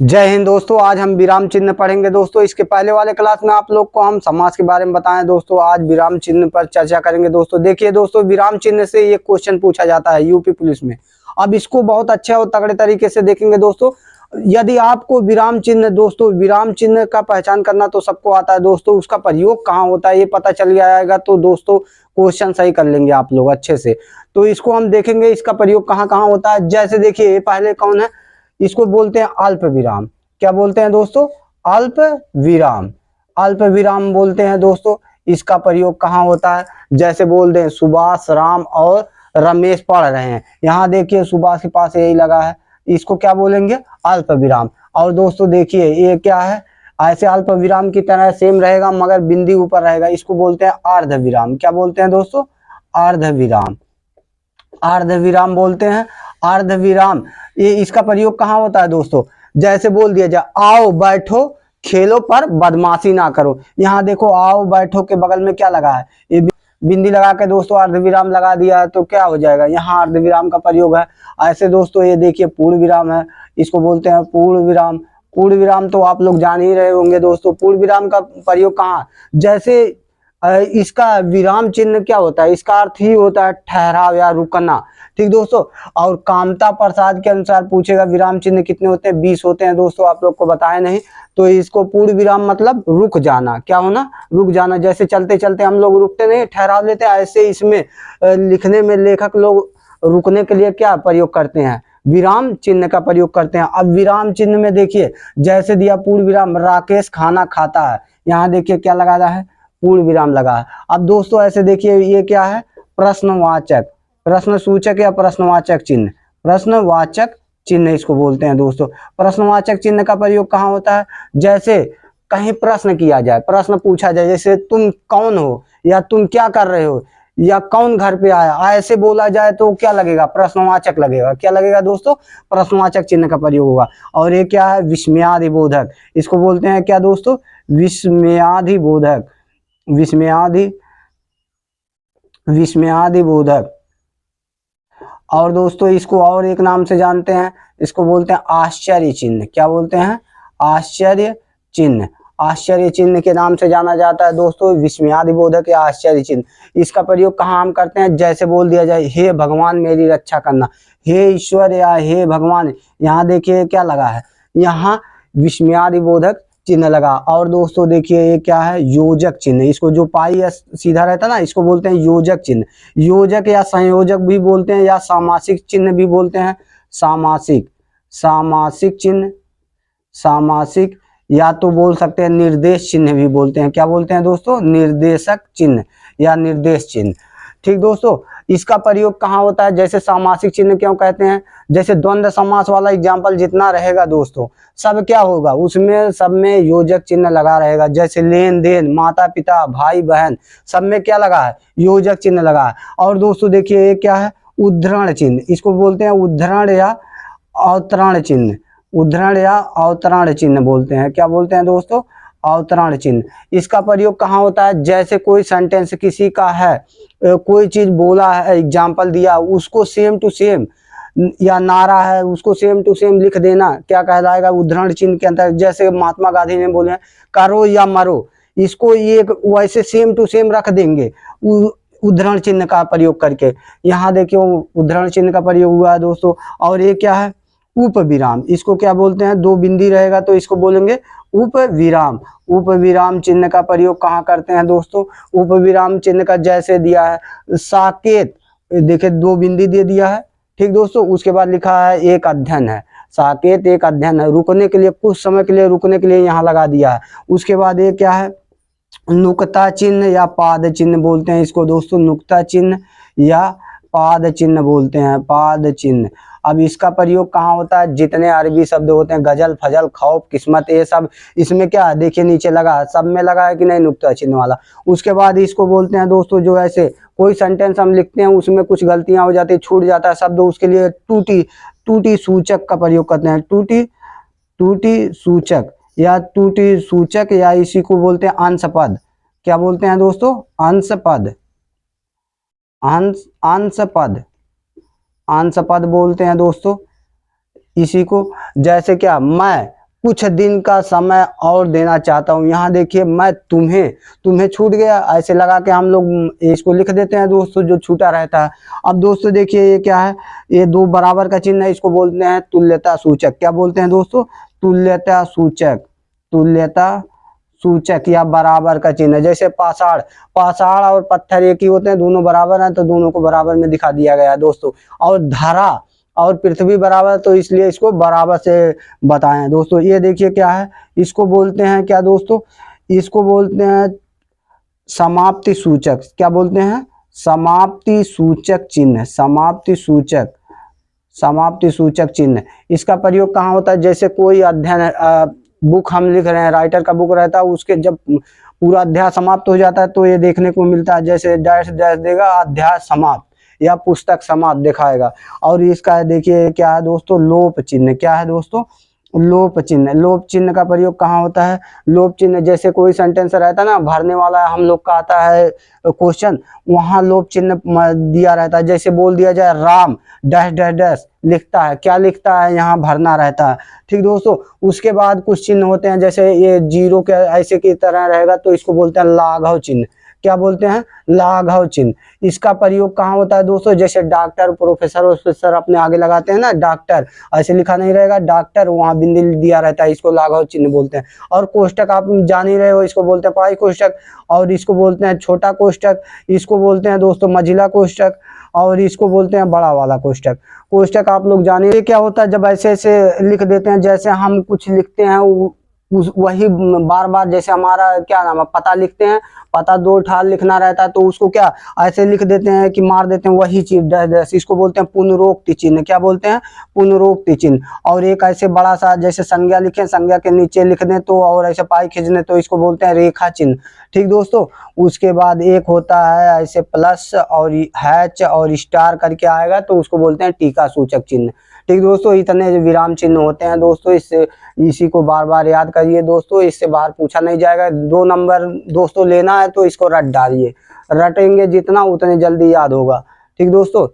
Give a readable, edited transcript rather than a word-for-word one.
जय हिंद दोस्तों। आज हम विराम चिन्ह पढ़ेंगे दोस्तों। इसके पहले वाले क्लास में आप लोग को हम समास के बारे में बताएं दोस्तों। आज विराम चिन्ह पर चर्चा करेंगे दोस्तों। देखिए दोस्तों, विराम चिन्ह से ये क्वेश्चन पूछा जाता है यूपी पुलिस में। अब इसको बहुत अच्छे और तगड़े तरीके से देखेंगे दोस्तों। यदि आपको विराम चिन्ह दोस्तों, विराम चिन्ह का पहचान करना तो सबको आता है दोस्तों, उसका प्रयोग कहाँ होता है ये पता चल जाएगा तो दोस्तों क्वेश्चन सही कर लेंगे आप लोग अच्छे से। तो इसको हम देखेंगे, इसका प्रयोग कहाँ कहाँ होता है। जैसे देखिए पहले कौन है, इसको बोलते हैं अल्प विराम। क्या बोलते हैं दोस्तों? अल्प विराम। अल्प विराम बोलते हैं दोस्तों। इसका प्रयोग कहाँ होता है? जैसे बोल दें सुभाष, राम और रमेश पढ़ रहे हैं। यहाँ देखिए सुभाष के पास यही लगा है, इसको क्या बोलेंगे? अल्प विराम। और दोस्तों देखिए ये क्या है, ऐसे अल्प विराम की तरह सेम रहेगा मगर बिंदी ऊपर रहेगा, इसको बोलते हैं अर्ध विराम। क्या बोलते हैं दोस्तों? अर्ध विराम। अर्ध विराम बोलते हैं। अर्ध विराम ये इसका प्रयोग कहाँ होता है दोस्तों? जैसे बोल दिया जाए आओ बैठो खेलो पर बदमाशी ना करो। यहाँ देखो आओ बैठो के बगल में क्या लगा है, ये बिंदी लगा के दोस्तों अर्ध विराम लगा दिया है, तो क्या हो जाएगा? यहाँ अर्ध विराम का प्रयोग है। ऐसे दोस्तों ये देखिए पूर्ण विराम है, इसको बोलते हैं पूर्ण विराम। पूर्ण विराम तो आप लोग जान ही रहे होंगे दोस्तों। पूर्ण विराम का प्रयोग कहाँ? जैसे इसका विराम चिन्ह क्या होता है? इसका अर्थ ही होता है ठहराव या रुकना। ठीक दोस्तों। और कामता प्रसाद के अनुसार पूछेगा विराम चिन्ह कितने होते हैं? 20 होते हैं दोस्तों, आप लोग को बताया नहीं। तो इसको पूर्ण विराम मतलब रुक जाना। क्या होना? रुक जाना। जैसे चलते चलते हम लोग रुकते नहीं, ठहराव लेते हैं, ऐसे इसमें लिखने में लेखक लोग रुकने के लिए क्या प्रयोग करते हैं? विराम चिन्ह का प्रयोग करते हैं। अब विराम चिन्ह में देखिए जैसे दिया पूर्ण विराम, राकेश खाना खाता है, यहाँ देखिए क्या लगा रहा है? पूर्ण विराम लगा है। अब दोस्तों ऐसे देखिए ये क्या है? प्रश्नवाचक, प्रश्न सूचक या प्रश्नवाचक चिन्ह। प्रश्नवाचक चिन्ह इसको बोलते हैं दोस्तों। प्रश्नवाचक चिन्ह का प्रयोग कहाँ होता है? जैसे कहीं प्रश्न किया जाए, प्रश्न पूछा जाए, जैसे तुम कौन हो या तुम क्या कर रहे हो या कौन घर पे आया, ऐसे बोला जाए तो क्या लगेगा? प्रश्नवाचक लगेगा। क्या लगेगा दोस्तों? प्रश्नवाचक चिन्ह का प्रयोग होगा। और ये क्या है? विस्मयादिबोधक। इसको बोलते हैं क्या दोस्तों? विस्मयादिबोधक। विस्मयादिबोधक। और दोस्तों इसको और एक नाम से जानते हैं, इसको बोलते हैं आश्चर्य चिन्ह। क्या बोलते हैं? आश्चर्य चिन्ह। आश्चर्य चिन्ह के नाम से जाना जाता है दोस्तों विस्मयादिबोधक या आश्चर्य चिन्ह। इसका प्रयोग कहाँ हम करते हैं? जैसे बोल दिया जाए हे भगवान मेरी रक्षा करना, हे ईश्वर या हे भगवान, यहाँ देखिए क्या लगा है? यहाँ विस्मयादिबोधक चिन्ह लगा। और दोस्तों देखिए ये क्या है? योजक चिन्ह। इसको जो पाई सीधा रहता है ना, इसको बोलते हैं योजक चिन्ह। योजक या संयोजक भी बोलते हैं या सामासिक चिन्ह भी बोलते हैं। सामासिक, सामासिक चिन्ह, सामासिक, या तो बोल सकते हैं निर्देश चिन्ह भी बोलते हैं। क्या बोलते हैं दोस्तों? निर्देशक चिन्ह या निर्देश चिन्ह। ठीक दोस्तों। इसका प्रयोग कहाँ होता है? जैसे सामासिक चिन्ह क्यों कहते हैं? जैसे द्वंद्व समास वाला एग्जाम्पल जितना रहेगा दोस्तों, सब क्या होगा उसमें? सब में योजक चिन्ह लगा रहेगा। जैसे लेन देन, माता पिता, भाई बहन, सब में क्या लगा है? योजक चिन्ह लगा है। और दोस्तों देखिए ये क्या है? उद्धरण चिन्ह। इसको बोलते हैं उद्धरण या अवतरण चिन्ह। उद्धरण या अवतरण चिन्ह बोलते हैं। क्या बोलते हैं दोस्तों? अवतरण चिन्ह। इसका प्रयोग कहाँ होता है? जैसे कोई सेंटेंस किसी का है, कोई चीज बोला है, एग्जाम्पल दिया, उसको सेम टू सेम, या नारा है उसको सेम टू सेम लिख देना, क्या कहलाएगा? उद्धरण चिन्ह के अंदर। जैसे महात्मा गांधी ने बोले करो या मरो, इसको ये वैसे सेम टू सेम रख देंगे उद्धरण चिन्ह का प्रयोग करके। यहाँ देखिए उद्धरण चिन्ह का प्रयोग हुआ है दोस्तों। और ये क्या है? उप विराम। इसको क्या बोलते हैं? दो बिंदी रहेगा तो इसको बोलेंगे उप विराम। उप विराम चिन्ह का प्रयोग कहाँ करते हैं दोस्तों? उप विराम चिन्ह का जैसे दिया है साकेत, देखिए दो बिंदी दे दिया है। ठीक दोस्तों। उसके बाद लिखा है एक अध्ययन है। साकेत एक अध्ययन है, रुकने के लिए, कुछ समय के लिए रुकने के लिए यहाँ लगा दिया है। उसके बाद ये क्या है? नुक्ता चिन्ह या पाद चिन्ह बोलते हैं इसको दोस्तों। नुक्ता चिन्ह या पाद चिन्ह बोलते हैं, पाद चिन्ह। अब इसका प्रयोग कहाँ होता है? जितने अरबी शब्द होते हैं, गजल, फजल, खौफ, किस्मत, ये सब इसमें क्या है? देखिए नीचे लगा है, सब में लगा है कि नहीं? नुक्ता चिन्ह वाला। उसके बाद इसको बोलते हैं दोस्तों, जो ऐसे कोई सेंटेंस हम लिखते हैं उसमें कुछ गलतियां हो जाती है, छूट जाता है शब्द, उसके लिए टूटी, टूटी सूचक का प्रयोग करते हैं। टूटी, टूटी सूचक या टूटी सूचक, या इसी को बोलते हैं अंश पद। क्या बोलते हैं दोस्तों? अंश पद। अंश पद, अंश पद बोलते हैं दोस्तों इसी को। जैसे क्या? मैं कुछ दिन का समय और देना चाहता हूँ। यहाँ देखिए मैं तुम्हें छूट गया, ऐसे लगा के हम लोग इसको लिख देते हैं दोस्तों, जो छूटा रहता है। अब दोस्तों देखिए ये क्या है, ये दो बराबर का चिन्ह है, इसको बोलते हैं तुल्यता सूचक। क्या बोलते हैं दोस्तों? तुल्यता सूचक। तुल्यता सूचक या बराबर का चिन्ह। जैसे पाषाण और पत्थर एक ही होते हैं, दोनों बराबर हैं तो दोनों को बराबर में दिखा दिया गया है दोस्तों। और धरा और पृथ्वी बराबर, तो इसलिए इसको बराबर से बताएं दोस्तों। ये देखिए क्या है, इसको बोलते हैं क्या दोस्तों? इसको बोलते हैं समाप्ति सूचक। क्या बोलते हैं? समाप्ति सूचक चिन्ह। समाप्ति सूचक चिन्ह। इसका प्रयोग कहाँ होता है? जैसे कोई अध्ययन बुक हम लिख रहे हैं, राइटर का बुक रहता है, उसके जब पूरा अध्याय समाप्त हो जाता है तो ये देखने को मिलता है, जैसे डैश डैश देगा, अध्याय समाप्त या पुस्तक समाप्त दिखाएगा। और इसका देखिए क्या है दोस्तों? लोप चिन्ह। क्या है दोस्तों? लोप चिन्ह। लोप चिन्ह का प्रयोग कहाँ होता है? लोप चिन्ह जैसे कोई सेंटेंस रहता है ना, भरने वाला हम लोग का आता है क्वेश्चन, वहां लोप चिन्ह दिया रहता है। जैसे बोल दिया जाए राम डैश डैश डैश लिखता है, क्या लिखता है, यहाँ भरना रहता है। ठीक दोस्तों, उसके बाद कुछ चिन्ह होते हैं, जैसे ये जीरो के ऐसे की तरह रहेगा तो इसको बोलते हैं लाघव चिन्ह। क्या बोलते हैं? लाघव चिन्ह। इसका प्रयोग कहाँ होता है दोस्तों? जैसे डॉक्टर प्रोफेसर अपने आगे लगाते हैं ना, डॉक्टर ऐसे लिखा नहीं रहेगा, डॉक्टर, वहां बिंदी दिया रहता है, इसको लाघव चिन्ह बोलते हैं। और कोष्टक आप जान ही रहे हो, इसको बोलते हैं पाई कोष्टक, और इसको बोलते हैं छोटा कोष्टक, इसको बोलते हैं दोस्तों मंझिला कोष्टक, और इसको बोलते हैं बड़ा वाला कोष्टक। कोष्टक आप लोग जानिए क्या होता है, जब ऐसे ऐसे लिख देते हैं, जैसे हम कुछ लिखते हैं वही बार बार, जैसे हमारा क्या नाम है, पता लिखते हैं, पता दो ठाल लिखना रहता है तो उसको क्या ऐसे लिख देते हैं कि मार देते हैं वही चीज डैश डैश, इसको बोलते हैं पुनरोक्ति चिन्ह। क्या बोलते हैं? पुनरोक्ति चिन्ह। और एक ऐसे बड़ा सा जैसे संज्ञा लिखें, संज्ञा के नीचे लिख दें तो, और ऐसे पाई खींचने तो इसको बोलते हैं रेखा चिन्ह। ठीक दोस्तों, उसके बाद एक होता है ऐसे प्लस और हैच और स्टार करके आएगा तो उसको बोलते हैं टीका सूचक चिन्ह। ठीक दोस्तों, इतने विराम चिन्ह होते हैं दोस्तों, इससे इसी को बार बार याद करिए दोस्तों, इससे बाहर पूछा नहीं जाएगा। 2 नंबर दोस्तों लेना है तो इसको रट डालिए, रटेंगे जितना उतने जल्दी याद होगा। ठीक दोस्तों।